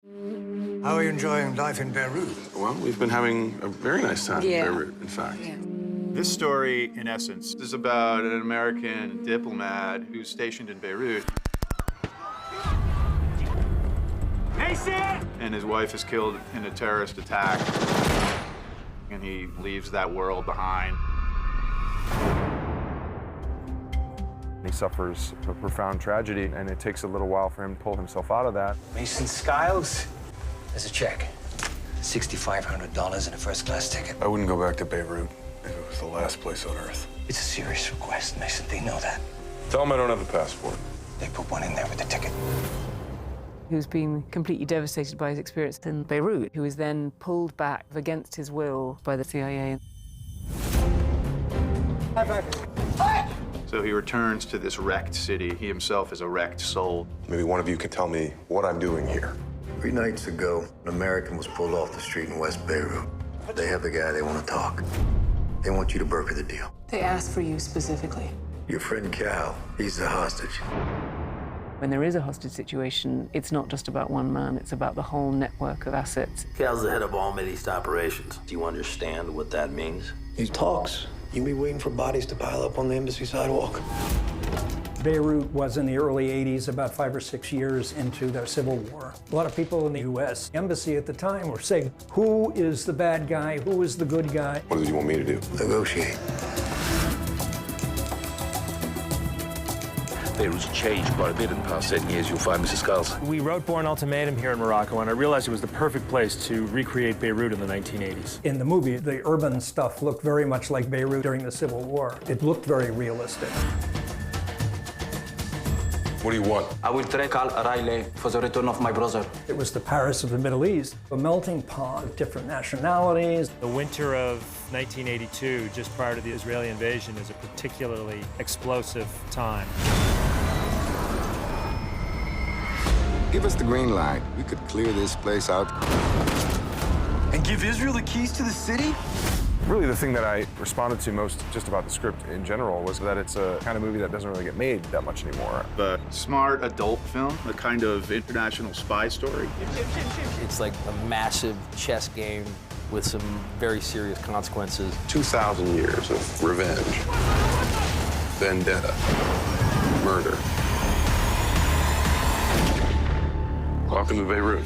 How are you enjoying life in Beirut? Well, we've been having a very nice time in Beirut, in fact. Yeah. This story, in essence, is about an American diplomat who's stationed in Beirut. And his wife is killed in a terrorist attack. And he leaves that world behind. He suffers a profound tragedy, and it takes a little while for him to pull himself out of that. Mason Skiles, there's a check. $6,500 and a first-class ticket. I wouldn't go back to Beirut if it was the last place on Earth. It's a serious request, Mason. They know that. Tell them I don't have the passport. They put one in there with the ticket. Who's been completely devastated by his experience in Beirut, who is then pulled back against his will by the CIA. So he returns to this wrecked city. He himself is a wrecked soul. Maybe one of you can tell me what I'm doing here. 3 nights ago, an American was pulled off the street in West Beirut. They have the guy they want to talk. They want you to broker the deal. They asked for you specifically. Your friend Cal, he's the hostage. When there is a hostage situation, it's not just about one man, it's about the whole network of assets. Cal's the head of all Middle East operations. Do you understand what that means? He talks. You be waiting for bodies to pile up on the embassy sidewalk. Beirut was in the early 80s, about 5 or 6 years into the Civil War. A lot of people in the U.S. embassy at the time were saying, who is the bad guy? Who is the good guy? What does he want me to do? Negotiate. Beirut's changed quite a bit in the past 10 years. You'll find Mrs. Skiles. We wrote Born Ultimatum here in Morocco, and I realized it was the perfect place to recreate Beirut in the 1980s. In the movie, the urban stuff looked very much like Beirut during the Civil War. It looked very realistic. What do you want? I will track Al Riley for the return of my brother. It was the Paris of the Middle East, a melting pot of different nationalities. The winter of 1982, just prior to the Israeli invasion, is a particularly explosive time. Give us the green light. We could clear this place out. And give Israel the keys to the city? Really, the thing that I responded to most just about the script in general was that it's a kind of movie that doesn't really get made that much anymore. The smart adult film, a kind of international spy story. It's like a massive chess game with some very serious consequences. 2,000 years of revenge, vendetta, murder. Welcome to Beirut.